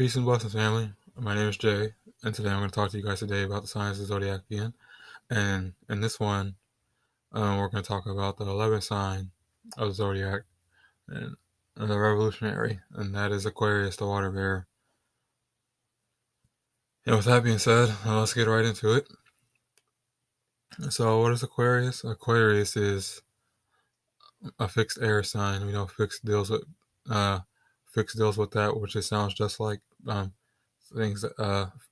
Peace and blessings, family. My name is Jay, and today I'm going to talk to you guys today about the signs of the Zodiac again. And in this one, we're going to talk about the 11th sign of the Zodiac and the revolutionary, and that is Aquarius, the water bearer. And with that being said, let's get right into it. So, what is Aquarius? Aquarius is a fixed air sign. We know fixed deals with that, which it sounds just like things.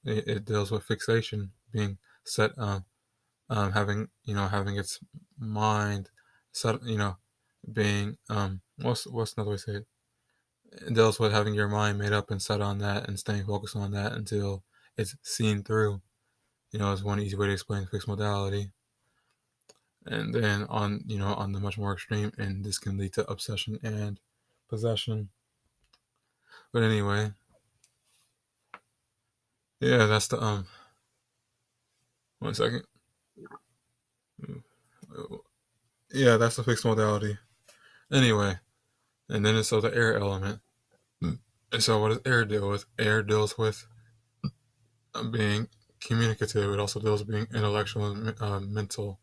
It deals with fixation, being set, having its mind set, being what's another way to say it? It deals with having your mind made up and set on that and staying focused on that until it's seen through. Is one easy way to explain fixed modality. And then on the much more extreme, and this can lead to obsession and possession. But anyway, yeah, that's the 1 second. Yeah, that's the fixed modality. Anyway, and then it's the air element. And so what does air deal with? Air deals with being communicative. It also deals with being intellectual and mental.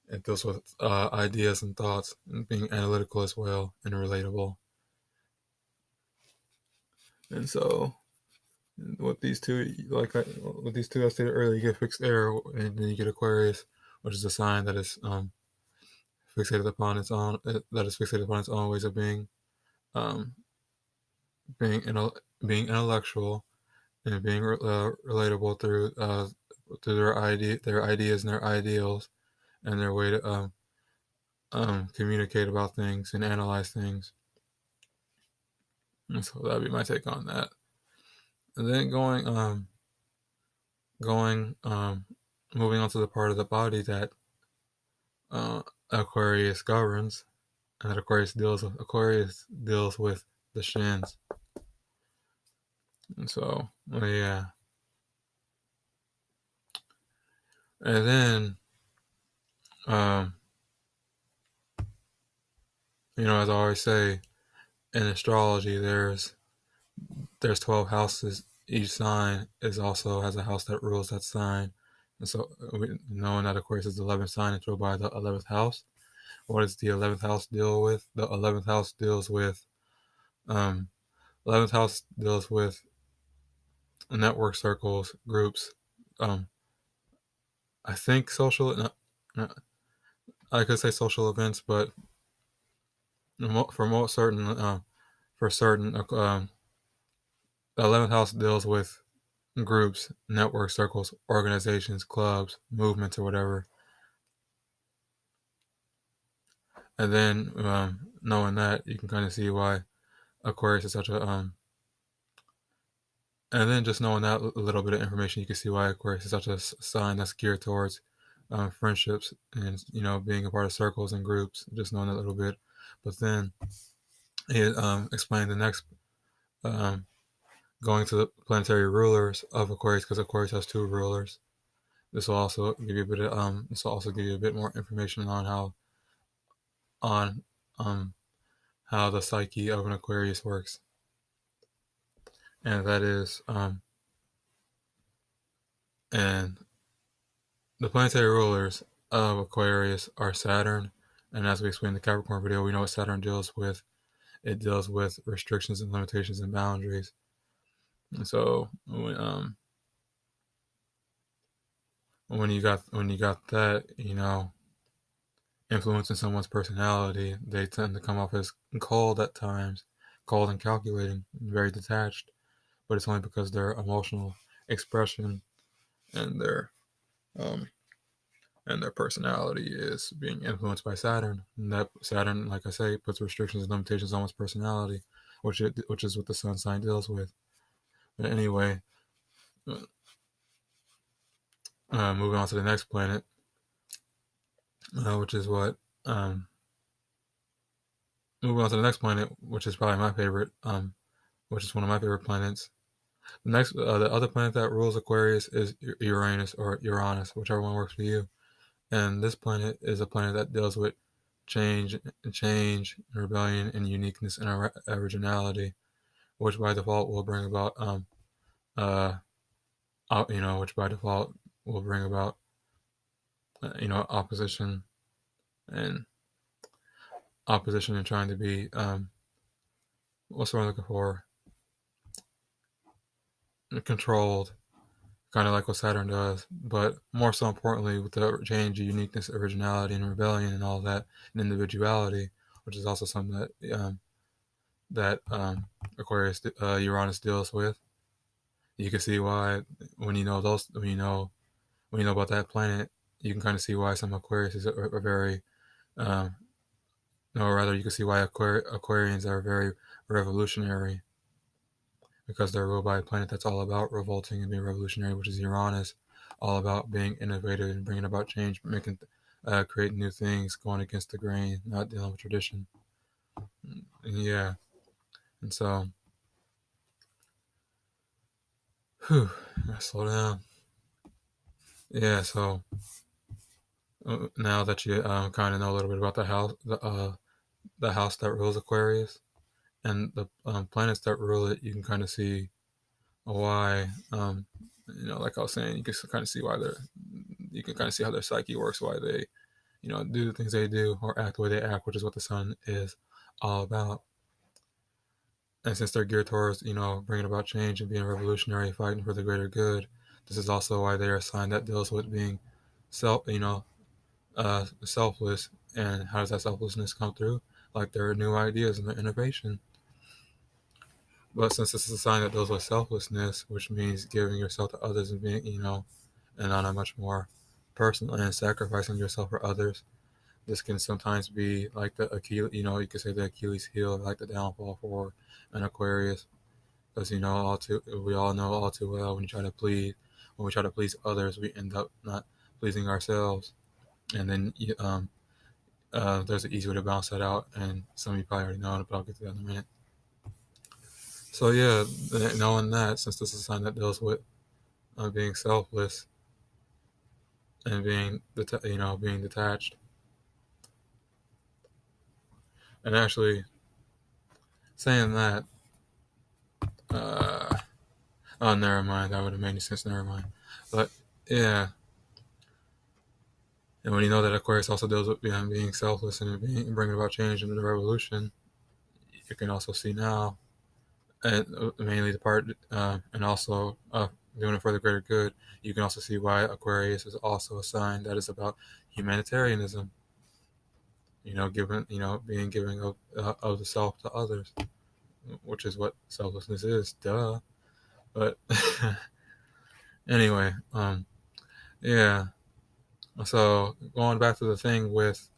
It deals with ideas and thoughts and being analytical as well and relatable. And so with these two, I stated earlier, you get fixed air, and then you get Aquarius, which is a sign that is fixated upon its own ways of um, being intellectual and being relatable through their ideas and their ideals and their way to communicate about things and analyze things. And so that'd be my take on that. And then moving on to the part of the body that Aquarius governs, and that Aquarius deals with. Aquarius deals with the shins. And so, yeah. And then, as I always say, in astrology, there's 12 houses. Each sign has a house that rules that sign. And so, knowing that Aquarius is the 11th sign, it's ruled by the 11th house. What does the 11th house deal with? The 11th house deals with, 11th house deals with network circles, groups. I think I could say social events, but for certain, the 11th house deals with groups, network circles, organizations, clubs, movements, or whatever. And then knowing that, you can kind of see why Aquarius is such a and then just knowing that a little bit of information, you can see why Aquarius is such a sign that's geared towards friendships and being a part of circles and groups. Just knowing that a little bit, but then he explained the next, going to the planetary rulers of Aquarius, because Aquarius has 2 rulers. This will also give you a bit more information on how the psyche of an Aquarius works, and that is and the planetary rulers of Aquarius are Saturn, and as we explained in the Capricorn video, we know what Saturn deals with. It deals with restrictions and limitations and boundaries. And so when you got that, influencing someone's personality, they tend to come off as cold at times, cold and calculating, very detached. But it's only because their emotional expression and their personality is being influenced by Saturn. And that Saturn, like I say, puts restrictions and limitations on one's personality, which is what the sun sign deals with. But anyway, moving on to the next planet, which is what moving on to the next planet, which is probably my favorite, which is one of my favorite planets. The other planet that rules Aquarius is Uranus, or Uranus, whichever one works for you. And this planet is a planet that deals with change, rebellion, and uniqueness and originality. which by default will bring about uh which by default will bring about opposition and trying to be what's what I'm looking for, controlled, kind of like what Saturn does, but more so importantly with the change, uniqueness, originality, and rebellion, and all that, and individuality, which is also something that Aquarius, Uranus deals with. You can see why when you know about that planet, you can kind of see why some Aquarius are very, um, no, rather you can see why Aquarians are very revolutionary, because they're ruled by a planet that's all about revolting and being revolutionary, which is Uranus, all about being innovative and bringing about change, creating new things, going against the grain, not dealing with tradition. And yeah, and so, whew, I slow down. Yeah, so now that you kind of know a little bit about the house that rules Aquarius and the planets that rule it, you can kind of see why. Like I was saying, you can kind of see why they're. You can kind of see how their psyche works, why they, do the things they do or act the way they act, which is what the sun is all about. And since they're geared towards, bringing about change and being revolutionary, fighting for the greater good, this is also why they are a sign that deals with being selfless. And how does that selflessness come through? Like their new ideas and their innovation. But since this is a sign that deals with selflessness, which means giving yourself to others and being, and on a much more personal and sacrificing yourself for others, this can sometimes be like the Achilles, you could say the Achilles heel, like the downfall for an Aquarius, because we all know all too well when we try to please others, we end up not pleasing ourselves, and then there's an easy way to bounce that out, and some of you probably already know it, but I'll get to that in a minute. So yeah, knowing that, since this is a sign that deals with being selfless and being being detached, and actually saying that, oh, never mind, that would have made any sense. Never mind, but yeah, and when you know that Aquarius also deals with being selfless and bringing about change and the revolution, you can also see now, and mainly the part, and also doing it for the greater good. You can also see why Aquarius is also a sign that is about humanitarianism. Being giving of the self to others, which is what selflessness is. Duh. But anyway, yeah. So going back to the thing with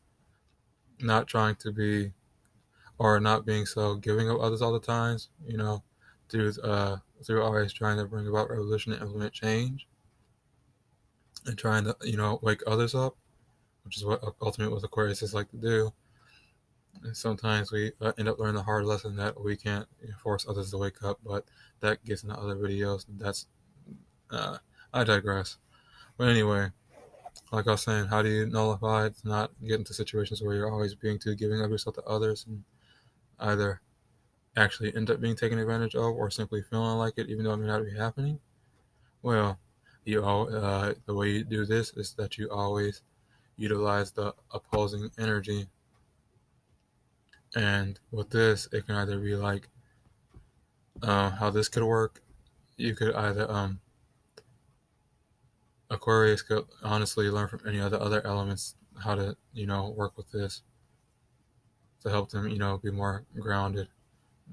not trying to be or not being so giving of others all the times, through always trying to bring about revolution and implement change, and trying to wake others up, which is what ultimately what Aquarius is like to do. And sometimes we end up learning the hard lesson that we can't force others to wake up, but that gets into other videos. That's I digress. But anyway, like I was saying, how do you nullify to not get into situations where you're always being too giving of yourself to others and either actually end up being taken advantage of or simply feeling like it, even though it may not be happening? Well, the way you do this is that you always utilize the opposing energy. And with this, it can either be like how this could work. You could either Aquarius could honestly learn from any other elements how to work with this to help them be more grounded.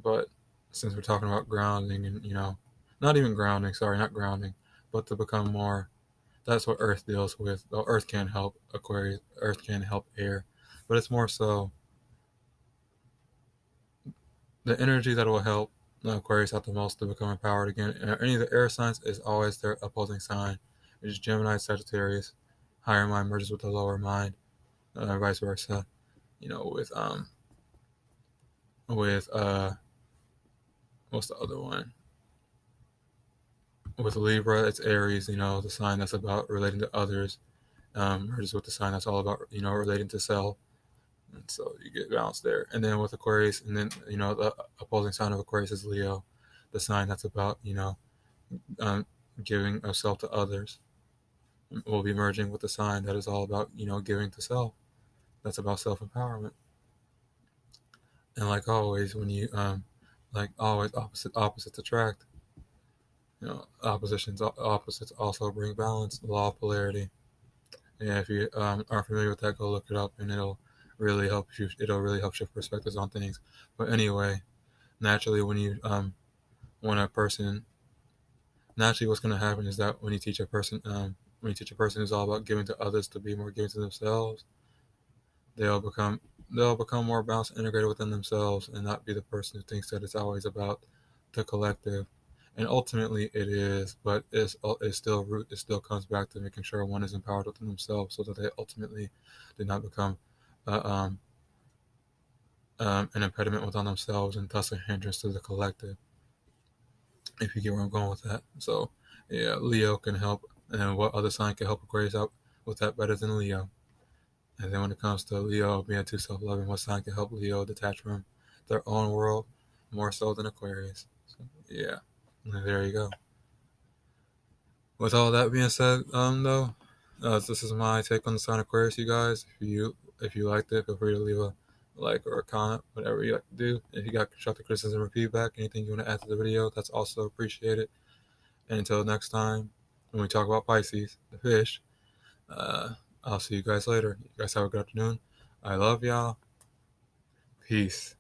But since we're talking about grounding and not even grounding, sorry, not grounding, but to become more. That's what Earth deals with. Well, Earth can help Aquarius. Earth can help air, but it's more so the energy that will help Aquarius out the most to become empowered again. Any of the air signs is always their opposing sign. It's Gemini, Sagittarius. Higher mind merges with the lower mind, vice versa. With what's the other one? With Libra, it's Aries. The sign that's about relating to others, merges with the sign that's all about relating to self. And so you get balance there. And then with Aquarius, and then the opposing sign of Aquarius is Leo. the sign that's about, um, giving of self to others will be merging with the sign that is all about, giving to self. That's about self-empowerment. And like always, when you, like always, opposites attract. Opposites also bring balance. The law of polarity. Yeah, if you are familiar with that, go look it up, and it'll really help you. It'll really help shift perspectives on things. But anyway, naturally, when a person, naturally, what's going to happen is that when you teach a person who's all about giving to others to be more giving to themselves, they'll become they'll become more balanced and integrated within themselves, and not be the person who thinks that it's always about the collective. And ultimately, it is, but it still comes back to making sure one is empowered within themselves, so that they ultimately do not become uh, um, an impediment within themselves, and thus a hindrance to the collective. If you get where I'm going with that. So, yeah, Leo can help, and what other sign can help Aquarius out with that better than Leo? And then when it comes to Leo being too self-loving, what sign can help Leo detach from their own world more so than Aquarius? So, yeah, and there you go. With all that being said, though, this is my take on the sign Aquarius, you guys. If you liked it, feel free to leave a like or a comment, whatever you like to do. If you got constructive criticism or feedback, anything you want to add to the video, that's also appreciated. And until next time, when we talk about Pisces, the fish, uh, I'll see you guys later. You guys have a good afternoon. I love y'all. Peace.